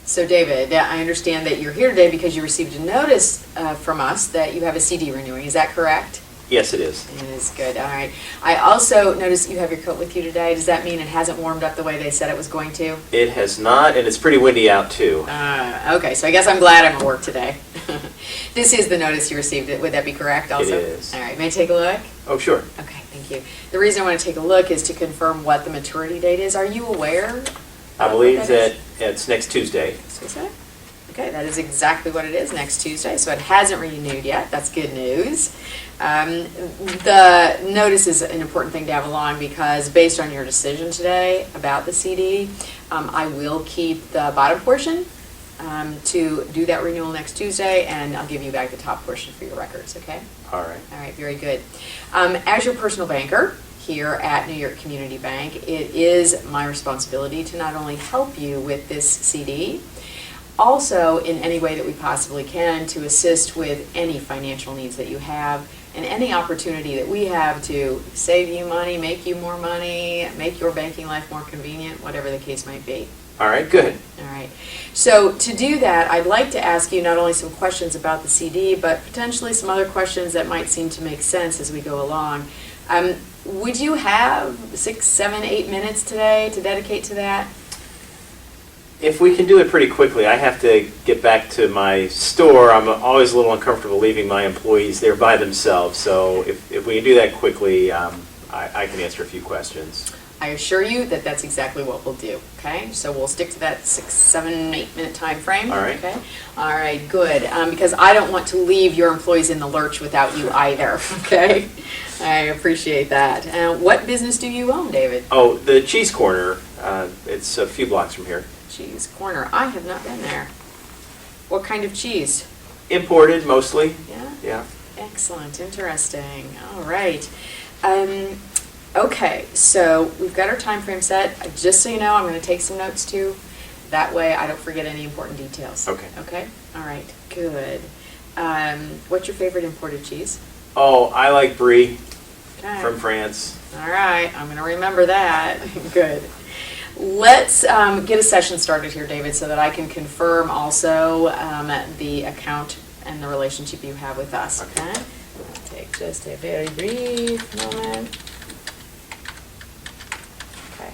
So David, I understand that you're here today because you received a notice from us that you have a CD renewing. Is that correct? Yes, it is. It is good. All right. I also noticed you have your coat with you today. Does that mean it hasn't warmed up the way they said it was going to? It has not, and it's pretty windy out too. Okay, so I guess I'm glad I'm at work today. This is the notice you received. Would that be correct also? It is. All right. May I take a look? Oh, sure. Okay, thank you. The reason I want to take a look is to confirm what the maturity date is. Are you aware? I believe that it's next Tuesday. Tuesday? Okay, that is exactly what it is, next Tuesday. So it hasn't renewed yet. That's good news. The notice is an important thing to have along because based on your decision today about the CD, I will keep the bottom portion to do that renewal next Tuesday, and I'll give you back the top portion for your records, okay? All right. All right, very good. As your personal banker here at New York Community Bank, it is my responsibility to not only help you with this CD, also in any way that we possibly can to assist with any financial needs that you have and any opportunity that we have to save you money, make you more money, make your banking life more convenient, whatever the case might be. All right, good. All right. So to do that, I'd like to ask you not only some questions about the CD, but potentially some other questions that might seem to make sense as we go along. Would you have 6, 7, 8 minutes today to dedicate to that? If we can do it pretty quickly, I have to get back to my store. I'm always a little uncomfortable leaving my employees there by themselves. So if we can do that quickly, I can answer a few questions. I assure you that that's exactly what we'll do, okay? So we'll stick to that 6, 7, 8 minute time frame. All right. Okay. All right, good. Because I don't want to leave your employees in the lurch without you either, okay? I appreciate that. What business do you own, David? Oh, the Cheese Corner. It's a few blocks from here. Cheese Corner. I have not been there. What kind of cheese? Imported, mostly. Yeah? Yeah. Excellent. Interesting. All right. Okay, so we've got our time frame set. Just so you know, I'm going to take some notes too. That way I don't forget any important details. Okay. Okay? All right. Good. What's your favorite imported cheese? Oh, I like Brie Okay. from France. All right. I'm going to remember that. Good. Let's get a session started here, David, so that I can confirm also the account and the relationship you have with us. Okay? I'll take just a very brief moment. Okay.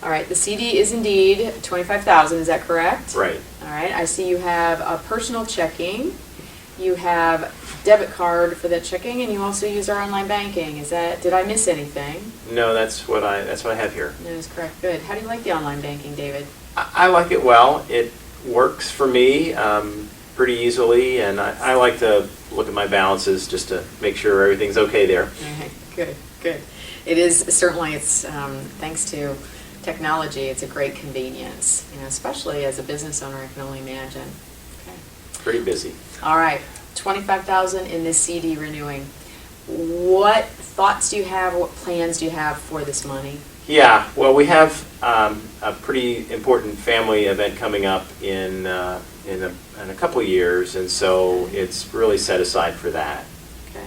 All right. The CD is indeed $25,000. Is that correct? Right. All right. I see you have a personal checking. You have debit card for that checking, and you also use our online banking. Is that? Did I miss anything? No, that's what I have here. That is correct. Good. How do you like the online banking, David? I like it well. It works for me pretty easily, and I like to look at my balances just to make sure everything's okay there. Okay. Good. Good. It is certainly. It's thanks to technology. It's a great convenience. You know, especially as a business owner, I can only imagine. Okay. Pretty busy. All right. $25,000 in this CD renewing. What thoughts do you have? What plans do you have for this money? Yeah, well, we have a pretty important family event coming up in a couple of years, and so it's really set aside for that. Okay.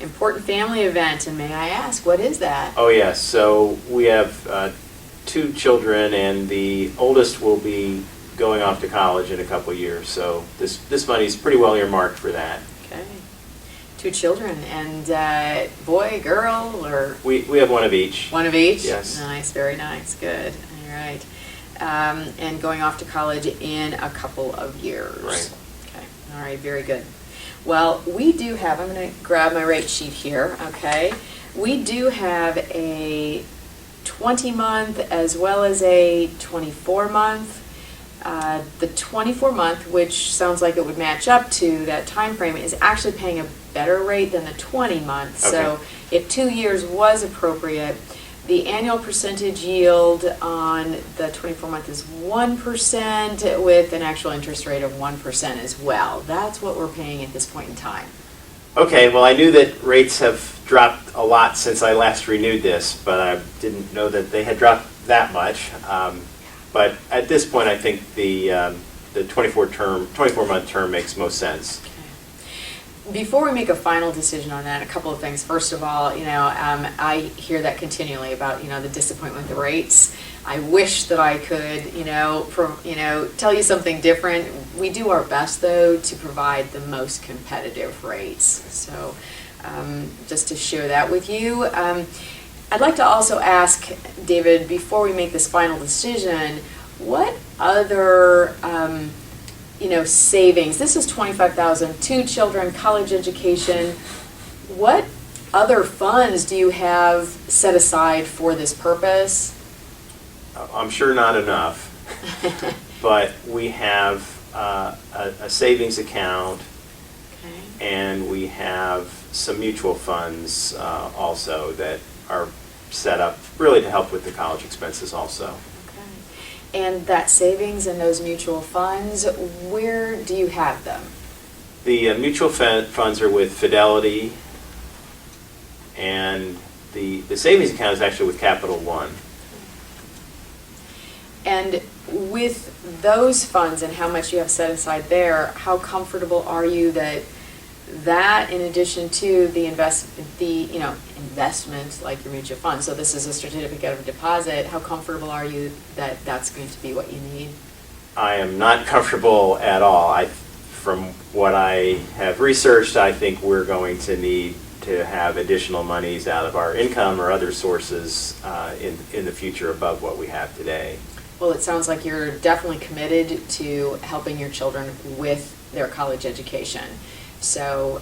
Important family event, and may I ask, what is that? Oh, yes. So we have 2 children, and the oldest will be going off to college in a couple of years, so this money's pretty well earmarked for that. Okay. 2 children, and boy, girl, or? We have one of each. One of each? Yes. Nice, very nice, good. All right. And going off to college in a couple of years. Right. Okay, all right, very good. Well, we do have, I'm going to grab my rate sheet here, okay? We do have a 20-month as well as a 24-month. The 24-month, which sounds like it would match up to that time frame, is actually paying a better rate than the 20-month. Okay. So if 2 years was appropriate, the annual percentage yield on the 24-month is 1% with an actual interest rate of 1% as well. That's what we're paying at this point in time. Okay, well, I knew that rates have dropped a lot since I last renewed this, but I didn't know that they had dropped that much. But at this point, I think the 24-month term makes most sense. Before we make a final decision on that, a couple of things. First of all, I hear that continually about, the disappointment with the rates. I wish that I could, tell you something different. We do our best, though, to provide the most competitive rates. So just to share that with you. I'd like to also ask, David, before we make this final decision, what other, savings, this is $25,000, 2 children, college education, what other funds do you have set aside for this purpose? I'm sure not enough, but we have a savings account, Okay. and we have some mutual funds also that are set up really to help with the college expenses also. Okay. And that savings and those mutual funds, where do you have them? The mutual funds are with Fidelity, and the savings account is actually with Capital One. And with those funds and how much you have set aside there, how comfortable are you that in addition to the investment like your mutual fund, so this is a certificate of deposit, how comfortable are you that that's going to be what you need? I am not comfortable at all. From what I have researched, I think we're going to need to have additional monies out of our income or other sources in the future above what we have today. Well, it sounds like you're definitely committed to helping your children with their college education. So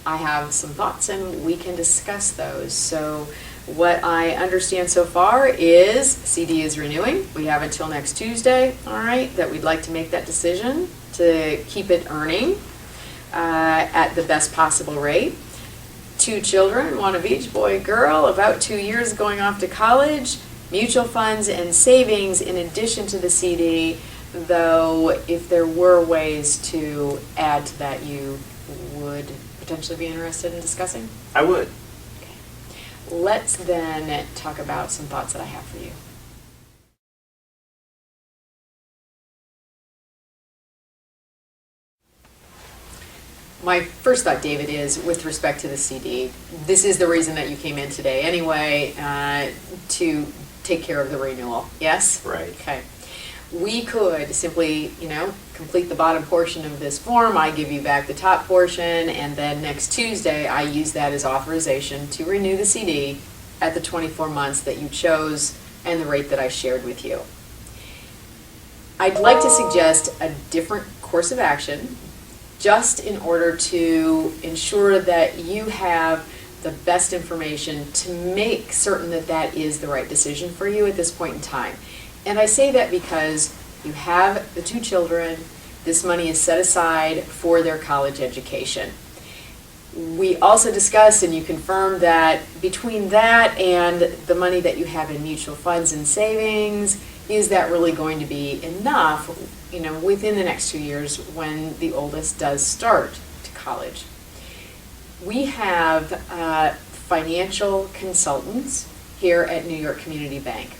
I have some thoughts and we can discuss those. So what I understand so far is CD is renewing. We have until next Tuesday, all right, that we'd like to make that decision to keep it earning at the best possible rate. 2 children, one of each, boy, girl, about 2 years going off to college. Mutual funds and savings in addition to the CD, though if there were ways to add to that, you would potentially be interested in discussing? I would. Okay. Let's then talk about some thoughts that I have for you. My first thought, David, is with respect to the CD, this is the reason that you came in today anyway, to take care of the renewal, yes? Right. Okay. We could simply, complete the bottom portion of this form, I give you back the top portion, and then next Tuesday, I use that as authorization to renew the CD at the 24 months that you chose and the rate that I shared with you. I'd like to suggest a different course of action, just in order to ensure that you have the best information to make certain that that is the right decision for you at this point in time. And I say that because you have the 2 children, this money is set aside for their college education. We also discussed and you confirmed that between that and the money that you have in mutual funds and savings, is that really going to be enough, within the next 2 years when the oldest does start to college? We have financial consultants here at New York Community Bank.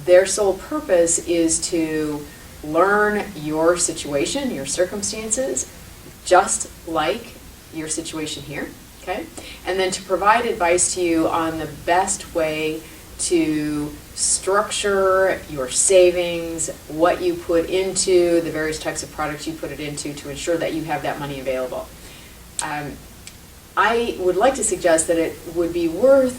Their sole purpose is to learn your situation, your circumstances, just like your situation here, okay? And then to provide advice to you on the best way to structure your savings, what you put into, the various types of products you put it into to ensure that you have that money available. I would like to suggest that it would be worth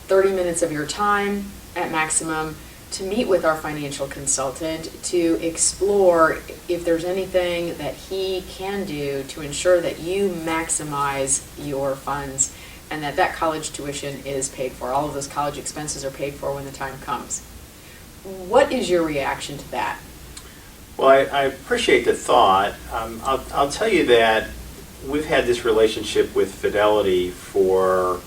30 minutes of your time at maximum to meet with our financial consultant to explore if there's anything that he can do to ensure that you maximize your funds and that college tuition is paid for. All of those college expenses are paid for when the time comes. What is your reaction to that? Well, I appreciate the thought. I'll tell you that we've had this relationship with Fidelity for,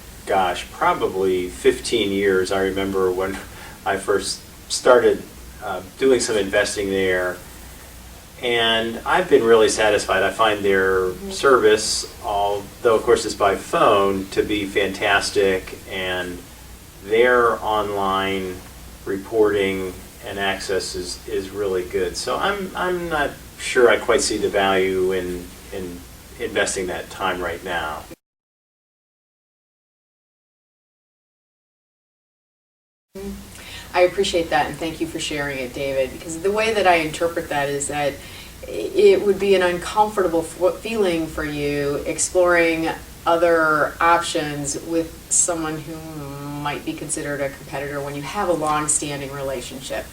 probably 15 years. I remember when I first started doing some investing there, and I've been really satisfied. I find their service, although of course it's by phone, to be fantastic, and their online reporting and access is really good. So I'm not sure I quite see the value in investing that time right now. I appreciate that, and thank you for sharing it, David, because the way that I interpret that is that it would be an uncomfortable feeling for you exploring other options with someone who might be considered a competitor when you have a long-standing relationship.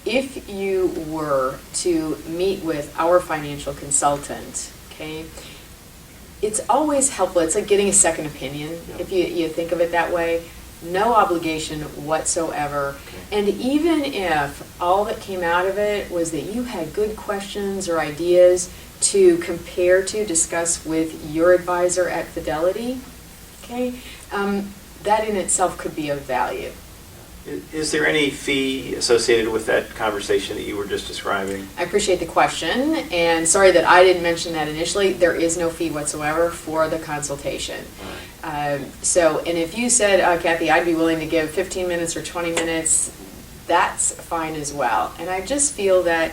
If you were to meet with our financial consultant, okay, it's always helpful. It's like getting a second opinion, if you think of it that way. No obligation whatsoever. Okay. And even if all that came out of it was that you had good questions or ideas to compare to, discuss with your advisor at Fidelity, okay, that in itself could be of value. Is there any fee associated with that conversation that you were just describing? I appreciate the question, and sorry that I didn't mention that initially. There is no fee whatsoever for the consultation. Right. And if you said, Kathy, I'd be willing to give 15 minutes or 20 minutes, that's fine as well. And I just feel that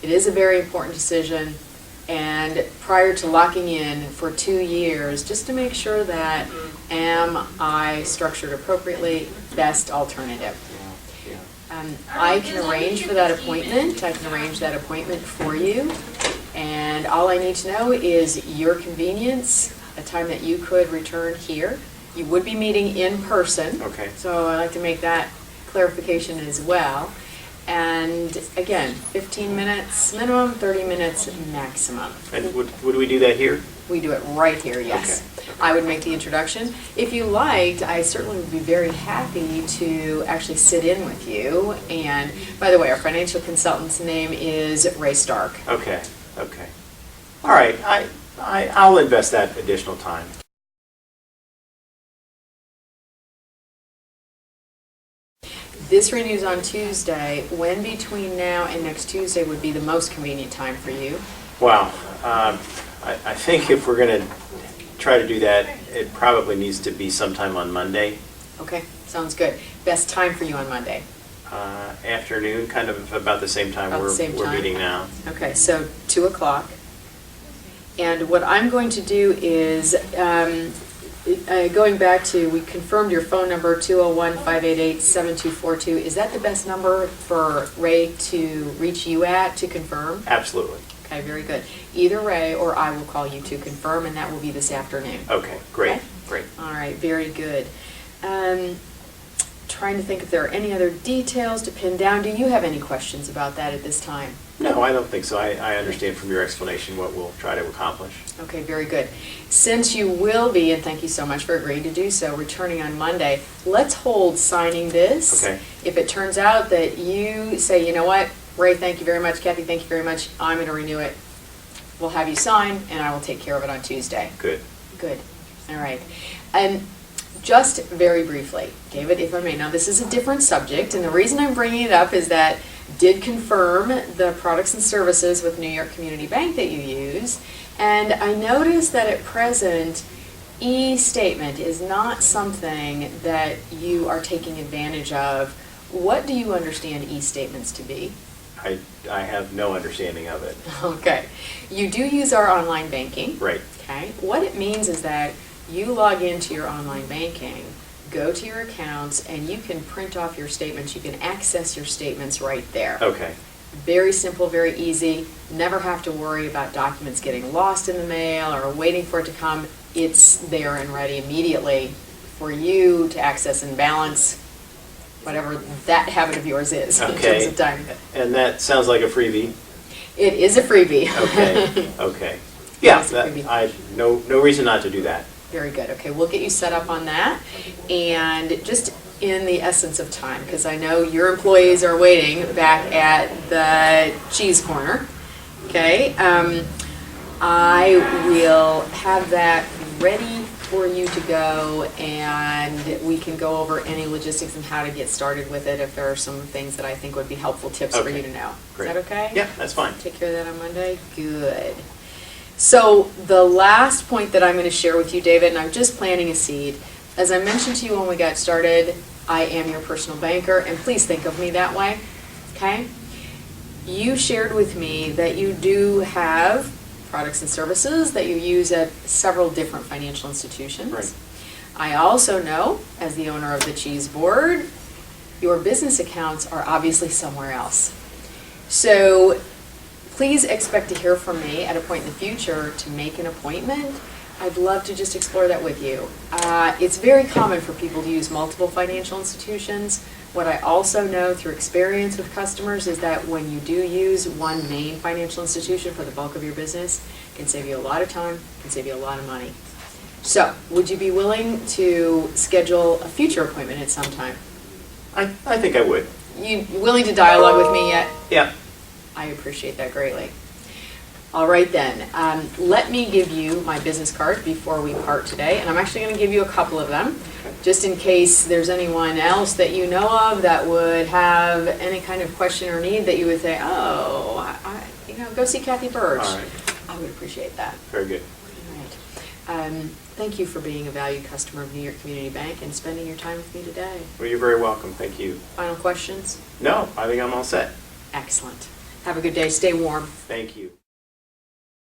it is a very important decision, and prior to locking in for 2 years, just to make sure that am I structured appropriately, best alternative. I can arrange for that appointment. I can arrange that appointment for you. And all I need to know is your convenience, a time that you could return here. You would be meeting in person. Okay. So I'd like to make that clarification as well. And again, 15 minutes minimum, 30 minutes maximum. And would we do that here? We do it right here, yes. Okay. I would make the introduction. If you liked, I certainly would be very happy to actually sit in with you. And by the way, our financial consultant's name is Ray Stark. Okay, okay. All right, I'll invest that additional time. This renews on Tuesday. When between now and next Tuesday would be the most convenient time for you? Wow. I think if we're going to try to do that, it probably needs to be sometime on Monday. Okay, sounds good. Best time for you on Monday? Afternoon, kind of about the same time we're meeting now. Okay, so 2 o'clock. And what I'm going to do is, going back to, we confirmed your phone number, 201-588-7242. Is that the best number for Ray to reach you at to confirm? Absolutely. Okay, very good. Either Ray or I will call you to confirm, and that will be this afternoon. Okay, great, Okay? great. All right, very good. Trying to think if there are any other details to pin down. Do you have any questions about that at this time? No, I don't think so. I understand from your explanation what we'll try to accomplish. Okay, very good. Since you will be, and thank you so much for agreeing to do so, returning on Monday, let's hold signing this. Okay. If it turns out that you say, you know what, Ray, thank you very much, Kathy, thank you very much, I'm going to renew it, we'll have you sign, and I will take care of it on Tuesday. Good. Good. All right. And just very briefly, David, if I may, now this is a different subject, and the reason I'm bringing it up is that did confirm the products and services with New York Community Bank that you use, and I noticed that at present, e-statement is not something that you are taking advantage of. What do you understand e-statements to be? I have no understanding of it. Okay. You do use our online banking. Right. Okay. What it means is that you log into your online banking, go to your accounts, and you can print off your statements. You can access your statements right there. Okay. Very simple, very easy. Never have to worry about documents getting lost in the mail or waiting for it to come. It's there and ready immediately for you to access and balance whatever that habit of yours is in terms of time. And that sounds like a freebie. It is a freebie. Okay. Okay. Yeah. It's a freebie. No reason not to do that. Very good. Okay, we'll get you set up on that. And just in the essence of time, because I know your employees are waiting back at the cheese corner. Okay, I will have that ready for you to go, and we can go over any logistics and how to get started with it if there are some things that I think would be helpful tips for you to know. Great. Is that okay? Yeah, that's fine. Take care of that on Monday? Good. So the last point that I'm going to share with you, David, and I'm just planting a seed. As I mentioned to you when we got started, I am your personal banker, and please think of me that way, okay? You shared with me that you do have products and services that you use at several different financial institutions. Right. I also know, as the owner of the cheese board, Your business accounts are obviously somewhere else. So please expect to hear from me at a point in the future to make an appointment. I'd love to just explore that with you. It's very common for people to use multiple financial institutions. What I also know through experience with customers is that when you do use one main financial institution for the bulk of your business, it can save you a lot of time, it can save you a lot of money. So, would you be willing to schedule a future appointment at some time? I think I would. You willing to dialogue with me yet? Yeah. I appreciate that greatly. All right then, let me give you my business card before we part today, and I'm actually going to give you a couple of them, just in case there's anyone else that you know of that would have any kind of question or need that you would say, oh, go see Kathy Birch. All right. I would appreciate that. Very good. All right. Thank you for being a valued customer of New York Community Bank and spending your time with me today. Well, you're very welcome. Thank you. Final questions? No, I think I'm all set. Excellent. Have a good day. Stay warm. Thank you.